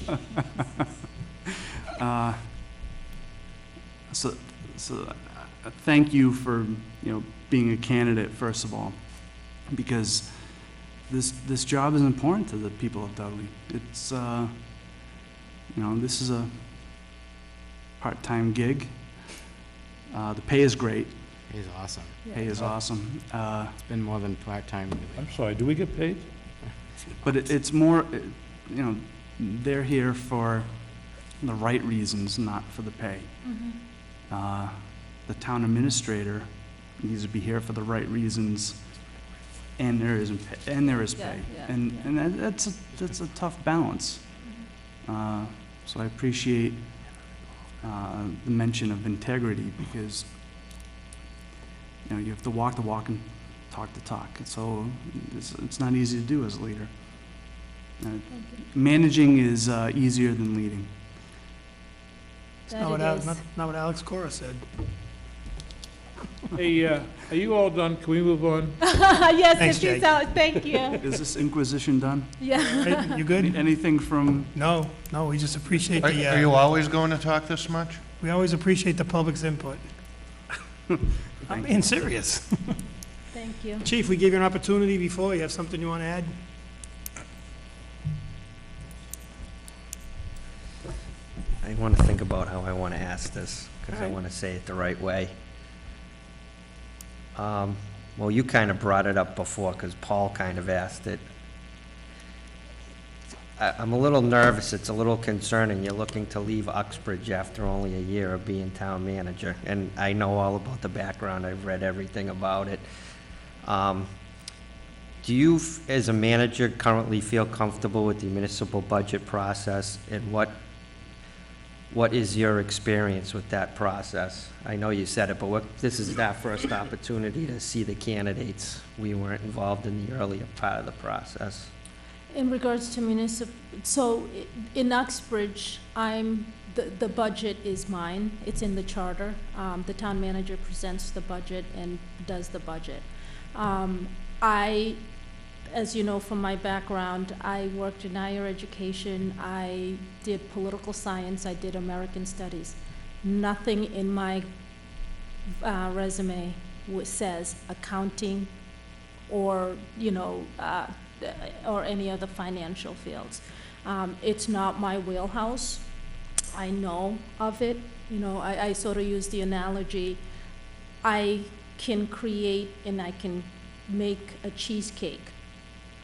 So thank you for, being a candidate, first of all, because this job is important to the people of Dudley. It's, this is a part-time gig. The pay is great. He's awesome. Pay is awesome. It's been more than part-time, really. I'm sorry, do we get paid? But it's more, they're here for the right reasons, not for the pay. The town administrator needs to be here for the right reasons, and there is pay. Yeah. And that's a tough balance. So I appreciate the mention of integrity, because you have to walk the walk and talk the talk. So it's not easy to do as a leader. Managing is easier than leading. Not what Alex Cora said. Hey, are you all done? Can we move on? Yes, Thanks, if he's Jake. out, thank you. Is this inquisition done? Yeah. Right, you good? Anything from, No, we just appreciate Are the, you always going to talk this much? we always appreciate the public's input. I'm being serious. Thank you. Chief, we gave you an opportunity before. You have something you want to add? I want to think about how I want to ask this, because I Alright. want to say it the right way. Well, you kind of brought it up before, because Paul kind of asked it. I'm a little nervous, it's a little concerning. You're looking to leave Uxbridge after only a year of being town manager, and I know all about the background, I've read everything about it. Do you, as a manager, currently feel comfortable with the municipal budget process, and what is your experience with that process? I know you said it, but this is our first opportunity to see the candidates. We weren't involved in the earlier part of the process. In regards to municipal, so in Uxbridge, the budget is mine. It's in the charter. The town manager presents the budget and does the budget. As you know from my background, I worked in higher education. I did political science. I did American studies. Nothing in my resume says accounting or, or any other financial fields. It's not my wheelhouse. I know of it. I sort of use the analogy, I can create and I can make a cheesecake.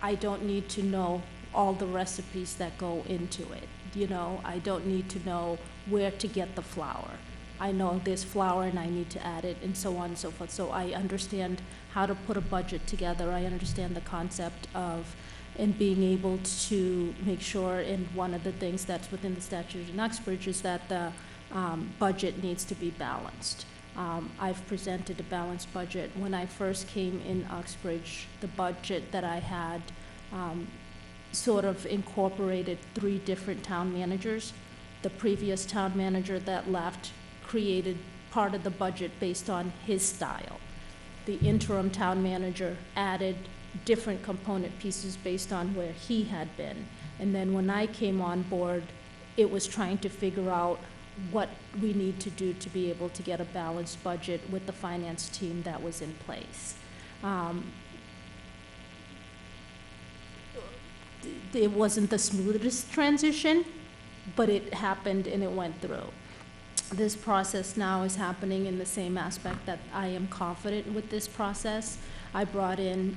I don't need to know all the recipes that go into it. I don't need to know where to get the flour. I know there's flour and I need to add it, and so on and so forth. So I understand how to put a budget together. I understand the concept of and being able to make sure, and one of the things that's within the statute in Uxbridge is that the budget needs to be balanced. I've presented a balanced budget. When I first came in Uxbridge, the budget that I had sort of incorporated 3 different town managers. The previous town manager that left created part of the budget based on his style. The interim town manager added different component pieces based on where he had been. And then when I came on board, it was trying to figure out what we need to do to be able to get a balanced budget with the finance team that was in place. it wasn't the smoothest transition, but it happened and it went through. This process now is happening in the same aspect that I am confident with this process. I brought in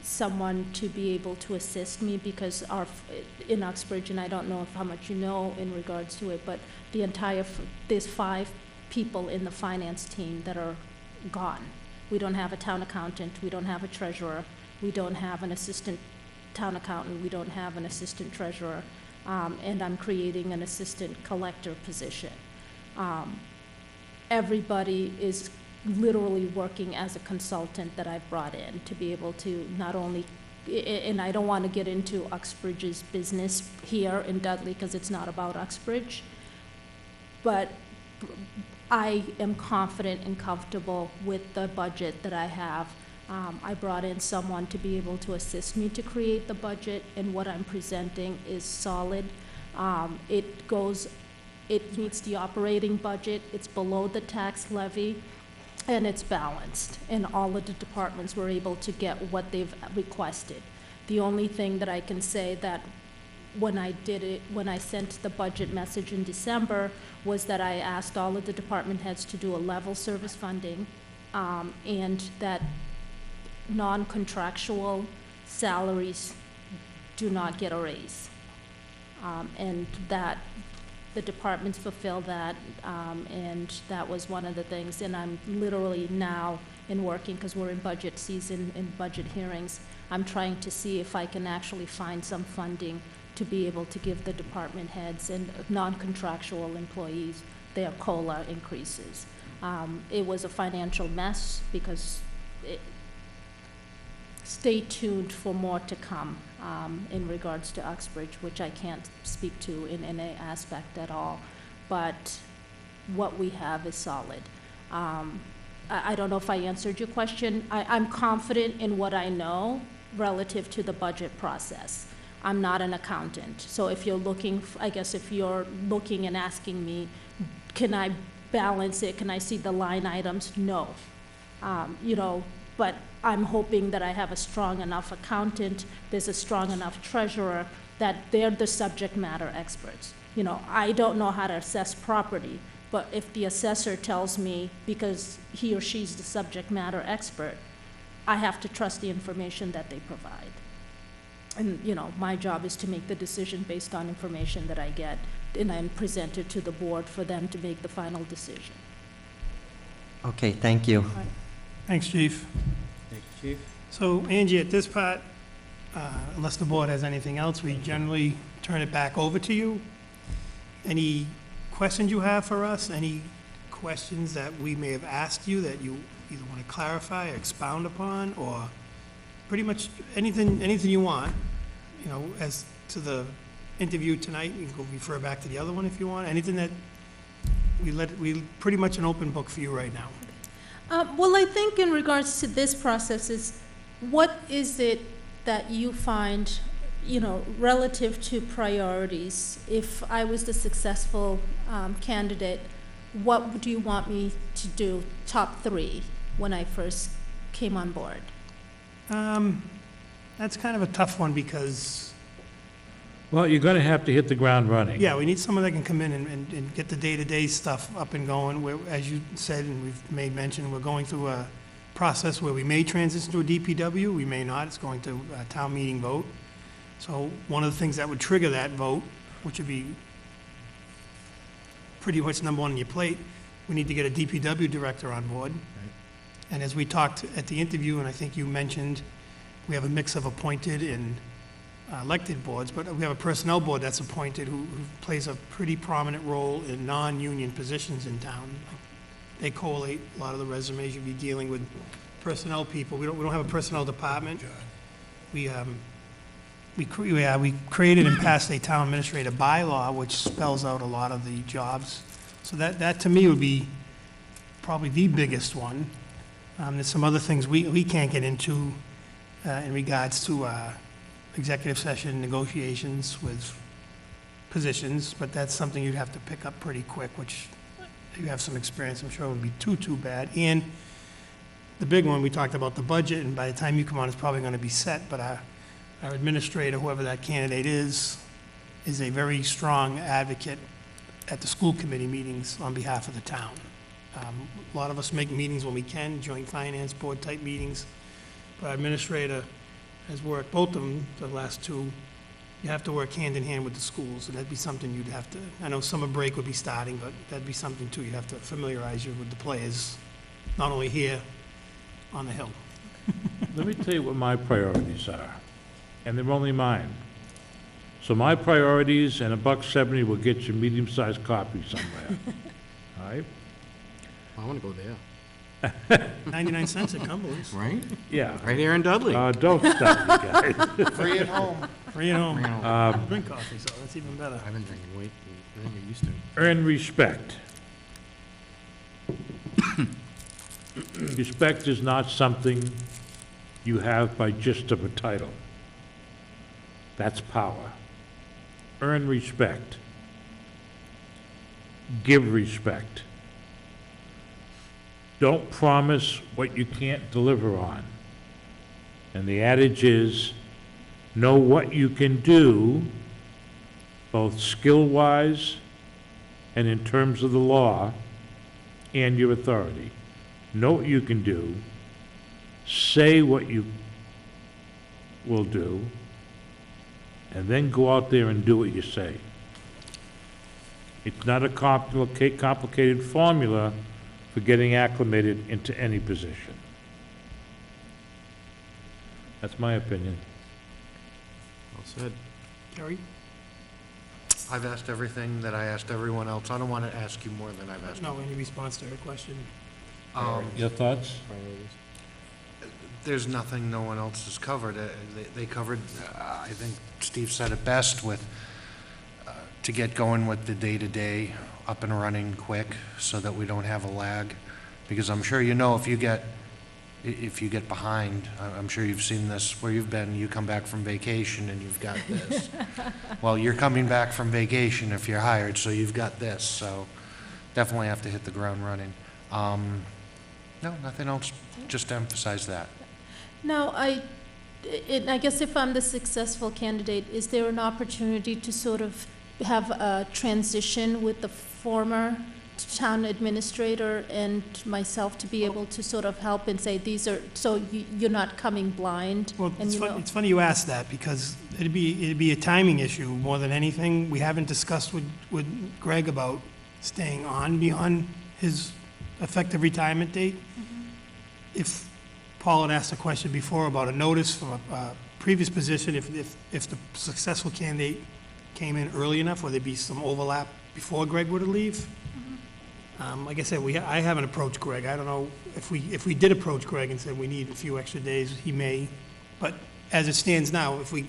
someone to be able to assist me because in Uxbridge, and I don't know how much you know in regards to it, but there's 5 people in the finance team that are gone. We don't have a town accountant, we don't have a treasurer, we don't have an assistant town accountant, we don't have an assistant treasurer, and I'm creating an assistant collector position. Everybody is literally working as a consultant that I've brought in to be able to not only, and I don't want to get into Uxbridge's business here in Dudley because it's not about Uxbridge, but I am confident and comfortable with the budget that I have. I brought in someone to be able to assist me to create the budget, and what I'm presenting is solid. It meets the operating budget, it's below the tax levy, and it's balanced. And all of the departments were able to get what they've requested. The only thing that I can say that when I sent the budget message in December, was that I asked all of the department heads to do a level service funding, and that non-contractual salaries do not get a raise. And that the departments fulfill that, and that was one of the things. And I'm literally now working, because we're in budget season, in budget hearings, I'm trying to see if I can actually find some funding to be able to give the department heads and non-contractual employees their COLA increases. It was a financial mess because stay tuned for more to come in regards to Uxbridge, which I can't speak to in any aspect at all, but what we have is solid. I don't know if I answered your question. I'm confident in what I know relative to the budget process. I'm not an accountant, so if you're looking, I guess if you're looking and asking me, can I balance it, can I see the line items? No. But I'm hoping that I have a strong enough accountant, there's a strong enough treasurer, that they're the subject matter experts. I don't know how to assess property, but if the assessor tells me, because he or she's the subject matter expert, I have to trust the information that they provide. And, my job is to make the decision based on information that I get, and then present it to the board for them to make the final decision. Okay, thank you. All right. Thanks, Chief. Thank you, Chief. So Angie, at this part, unless the board has anything else, we generally turn it back over to you. Any questions you have for us? Any questions that we may have asked you that you either want to clarify, or expound upon, or pretty much anything you want, as to the interview tonight? You can go refer back to the other one if you want. Anything that we pretty much an open book for you right now. Well, I think in regards to this process is, what is it that you find, relative to priorities? If I was the successful candidate, what do you want me to do, top 3, when I first came on board? That's kind of a tough one because, Well, you're going to have to hit the ground running. yeah, we need someone that can come in and get the day-to-day stuff up and going. As you said, and we've made mention, we're going through a process where we may transition to a DPW, we may not. It's going to a town meeting vote. So one of the things that would trigger that vote, which would be pretty much number 1 on your plate, we need to get a DPW director on board. And as we talked at the interview, and I think you mentioned, we have a mix of appointed and elected boards, but we have a personnel board that's appointed who plays a pretty prominent role in non-union positions in town. They collate a lot of the resumes. You'd be dealing with personnel people. We don't have a personnel department. We created and passed a town administrator bylaw, which spells out a lot of the jobs. So that to me would be probably the biggest one. There's some other things we can't get into in regards to executive session negotiations with positions, but that's something you'd have to pick up pretty quick, which you have some experience, I'm sure it would be too bad. And the big one, we talked about the budget, and by the time you come on, it's probably going to be set, but our administrator, whoever that candidate is a very strong advocate at the school committee meetings on behalf of the town. A lot of us make meetings when we can, joint finance board type meetings, but our administrator has worked, both of them, the last two, you have to work hand in hand with the schools, and that'd be something you'd have to, I know summer break would be starting, but that'd be something too, you'd have to familiarize you with the players, not only here, on the Hill. Let me tell you what my priorities are, and they're only mine. So my priorities and $1.70 will get you medium-sized copy somewhere. All right? I want to go there, 99 cents at Cumberland's. right? Yeah. Right here in Dudley. Don't stop, you guys. Free at home. Free at home. I Drink coffee, so that's even better. I've been drinking way, I think you're used to. Earn respect. Respect is not something you have by just of a title. That's power. Earn respect. Give respect. Don't promise what you can't deliver on. And the adage is, know what you can do, both skill-wise and in terms of the law and your authority. Know what you can do, say what you will do, and then go out there and do what you say. It's not a complicated formula for getting acclimated into any position. That's my opinion. Well said. Kerry? I've asked everything that I asked everyone else. I don't want to ask you more than I've asked. No, any response to her question? Your thoughts? Priorities. There's nothing no one else has covered. They covered, I think Steve said it best with, to get going with the day-to-day, up and running quick, so that we don't have a lag. Because I'm sure you know if you get behind, I'm sure you've seen this where you've been, you come back from vacation and you've got this. Well, you're coming back from vacation if you're hired, so you've got this, so definitely have to hit the ground running. No, nothing else, just to emphasize that. Now, I guess if I'm the successful candidate, is there an opportunity to sort of have a transition with the former town administrator and myself to be able to sort of help and say, these are, so you're not coming blind? Well, and it's funny you ask that, because it'd be a timing issue more than anything. We haven't discussed with Greg about staying on beyond his effective retirement date. If Paul had asked a question before about a notice from a previous position, if the successful candidate came in early enough, would there be some overlap before Greg were to leave? Like I said, I haven't approached Greg. I don't know if we did approach Greg and said we need a few extra days, he may. But as it stands now, if we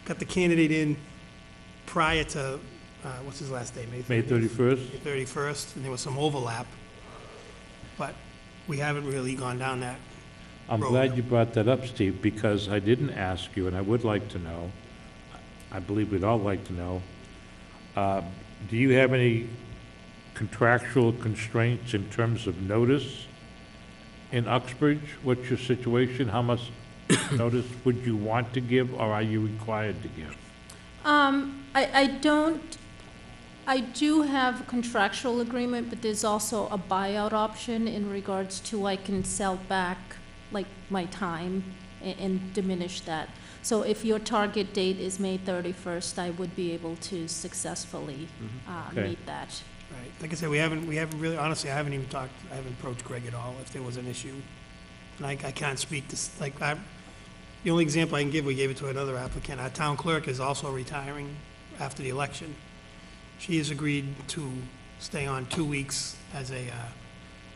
got the candidate in prior to, what's his last day, May 31st? May 31st, and there was some overlap, but we haven't really gone down that I'm road. glad you brought that up, Steve, because I didn't ask you, and I would like to know, I believe we'd all like to know, do you have any contractual constraints in terms of notice in Uxbridge? What's your situation? How much notice would you want to give, or are you required to give? I do have a contractual agreement, but there's also a buyout option in regards to I can sell back, like, my time and diminish that. So if your target date is May 31st, I would be able to successfely Okay. meet that. Right, like I said, we haven't really, honestly, I haven't approached Greg at all if there was an issue. And I can't speak to, the only example I can give, we gave it to another applicant. Our town clerk is also retiring after the election. She has agreed to stay on 2 weeks as a,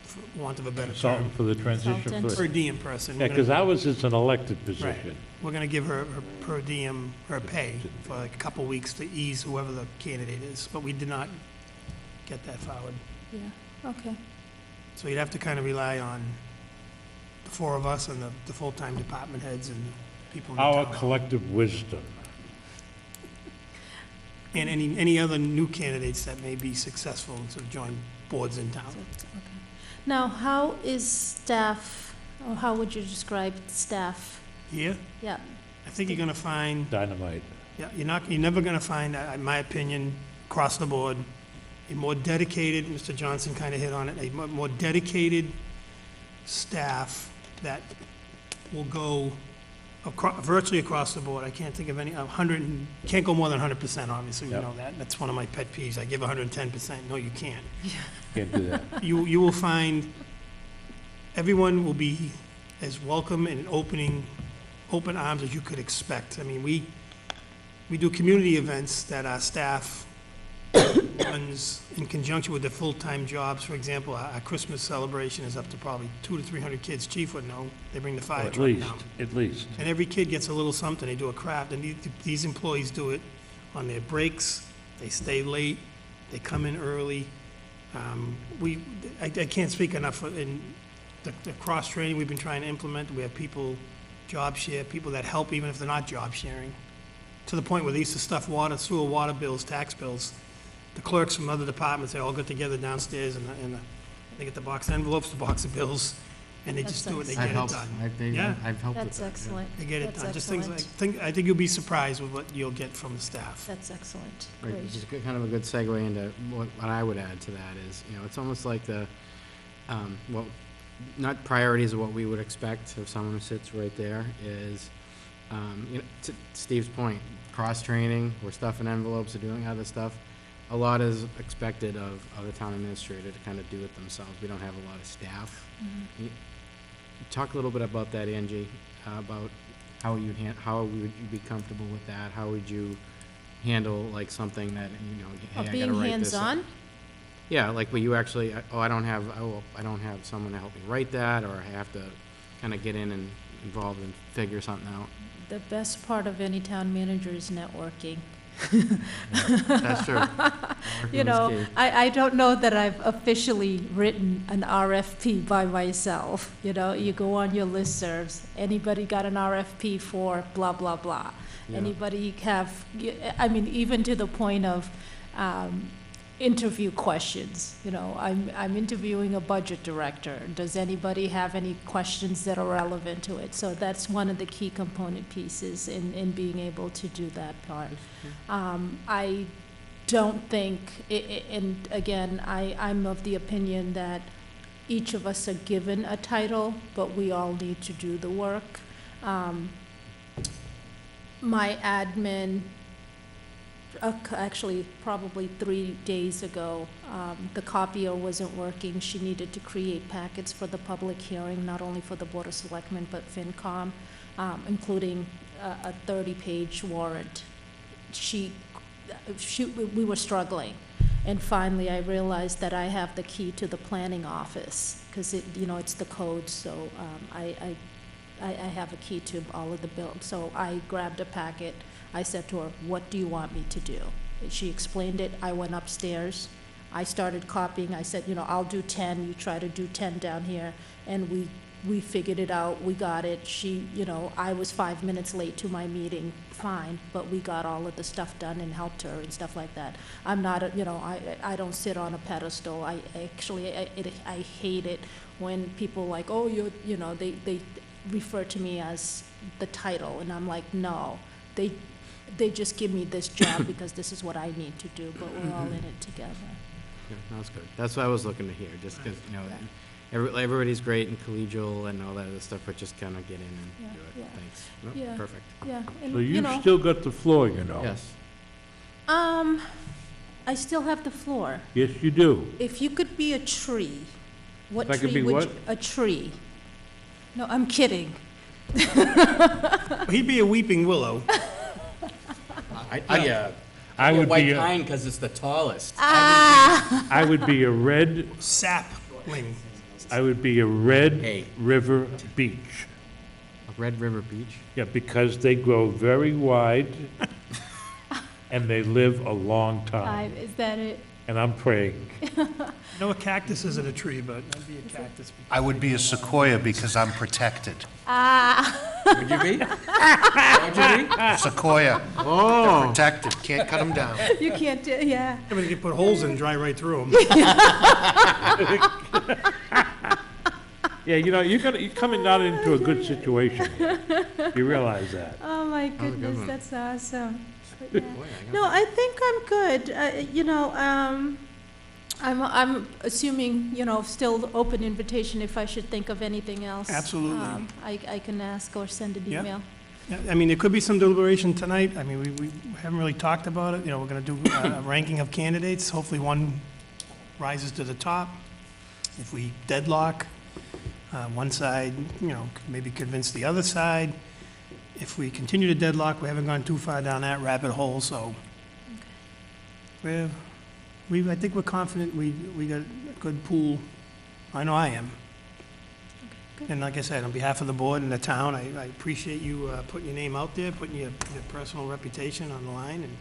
for want of a better term, Consultant for the transition Consultant. for... per diem person. Yeah, because ours is an elected position. We're gonna give her per diem, her pay for like a couple weeks to ease whoever the candidate is, but we did not get that forward. Yeah, okay. So you'd have to kind of rely on the four of us and the full-time department heads and people in the Our town. collective wisdom. And any other new candidates that may be successful to join boards in town. Okay. Now, how is staff, or how would you describe staff? Here, Yeah, I think you're gonna find, Dynamite. yeah, you're never gonna find, in my opinion, across the board, a more dedicated, Mr. Johnson kinda hit on it, a more dedicated staff that will go virtually across the board. I can't think of any, can't go more than 100%, obviously, we Yep. know that. That's one of my pet peeves. I give 110%. No, you can't. Can't do that. You will find everyone will be as welcome and open arms as you could expect. I mean, we do community events that our staff runs in conjunction with their full-time jobs. For example, our Christmas celebration is up to probably 200 to 300 kids. Chief would know. They bring the fire At truck least, down. at least. And every kid gets a little something. They do a craft, and these employees do it on their breaks. They stay late. They come in early. I can't speak enough in the cross-training we've been trying to implement. We have people job share, people that help even if they're not job sharing, to the point where they used to stuff sewer water bills, tax bills. The clerks from other departments, they all get together downstairs and they get the box envelopes, the box of bills, and they just do it, they I've get it helped, done. Yeah. I've helped with That's that. yeah. excellent. They get it That's done, just things like, excellent. I think you'll be surprised with what you'll get from the staff. That's excellent. Right, Great. which is kind of a good segue into what I would add to that is, it's almost like well, not priorities of what we would expect of someone who sits right there is, to Steve's point, cross-training, we're stuffing envelopes or doing other stuff. A lot is expected of the town administrator to kind of do it themselves. We don't have a lot of staff. Mhm. Talk a little bit about that, Angie, about how would you be comfortable with that? How would you handle like something that, hey, I gotta Being write this. hands-on? Yeah, like where you actually, I don't have someone to help me write that, or I have to kind of get in and involved and figure something out. The best part of any town manager is networking. That's true. You know, I don't know that I've officially written an RFP by myself. You go on your listservs, anybody got an RFP for blah, blah, blah. Yeah. Anybody even to the point of interview questions. I'm interviewing a budget director. Does anybody have any questions that are relevant to it? So that's one of the key component pieces in being able to do that part. I don't think, and again, I'm of the opinion that each of us are given a title, but we all need to do the work. My admin, actually probably 3 days ago, the copier wasn't working. She needed to create packets for the public hearing, not only for the Board of Selectmen, but FinCom, including a 30-page warrant. We were struggling. And finally, I realized that I have the key to the planning office, because it's the code, so I have a key to all of the bills. So I grabbed a packet. I said to her, what do you want me to do? She explained it. I went upstairs. I started copying. I said, I'll do 10. You try to do 10 down here. And we figured it out. We got it. I was 5 minutes late to my meeting. Fine. But we got all of the stuff done and helped her and stuff like that. I'm not, I don't sit on a pedestal. I hate it when people like, oh, they refer to me as the title. And I'm like, no. They just give me this job because this is what I need to do, but we're all in it together. Yeah, that's good. That's what I was looking to hear, just because, everybody's great and collegial and all that other stuff, but just kind of get in and do it. Yeah. Thanks. Nope, Yeah. Perfect. Yeah, and So you've still got the floor, Yes. I still have the floor. Yes, you do. If you could be a tree, what If I could tree be would what? you? A tree. No, I'm kidding. He'd be a weeping willow. I would be, pine because it's the tallest. I would be a red, Sapling. I would be a red Hey. river beech. A Red River Beach? Yeah, because they grow very wide and they live a long time. Is that it? And I'm praying. A cactus isn't a tree, but I'd be a cactus. I would be a sequoia because I'm protected. Would you be? Would you be? Sequoia, Oh. protected, can't cut them down. You can't do, yeah. I mean, you can put holes in and dry right through them. Yeah, you're coming down into a good situation here. You realize that. Oh, my That was a good goodness, one. that's awesome. But, yeah. Boy, I got No, that. I think I'm good. I'm assuming, still open invitation if I should think of anything else. Absolutely. I can ask or send an Yeah. email. Yeah, I mean, there could be some deliberation tonight. I mean, we haven't really talked about it. We're gonna do a ranking of candidates. Hopefully one rises to the top. If we deadlock, one side, maybe convince the other side. If we continue to deadlock, we haven't gone too far down that rabbit hole, so I think we're confident we got a good pool. I know I am. good. And like I said, on behalf of the board and the town, I appreciate you putting your name out there, putting your personal reputation on the line, and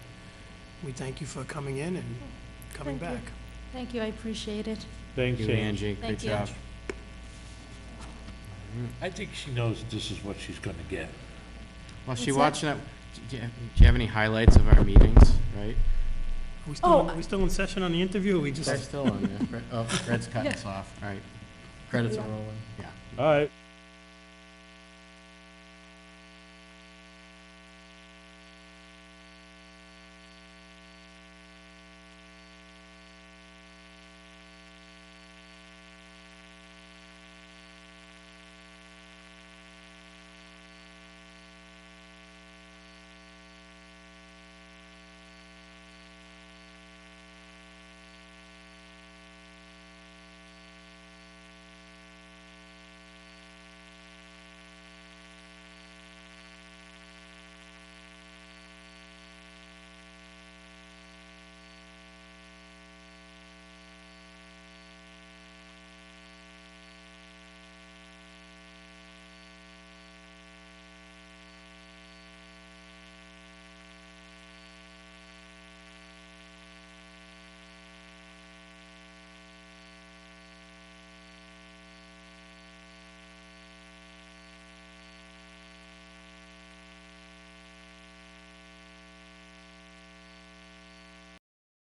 we thank you for coming in and coming Thank you. back. Thank you, I appreciate it. Thanks, Thank you, Angie. Angie. Great Thank you. job. I think she knows this is what she's gonna get. While she What's watching that, do you have any highlights of our meetings, right? Are we still in session on the interview, or we They're just? still on there. Oh, Fred's cutting us off. All right. Credits are rolling. Yeah. All right.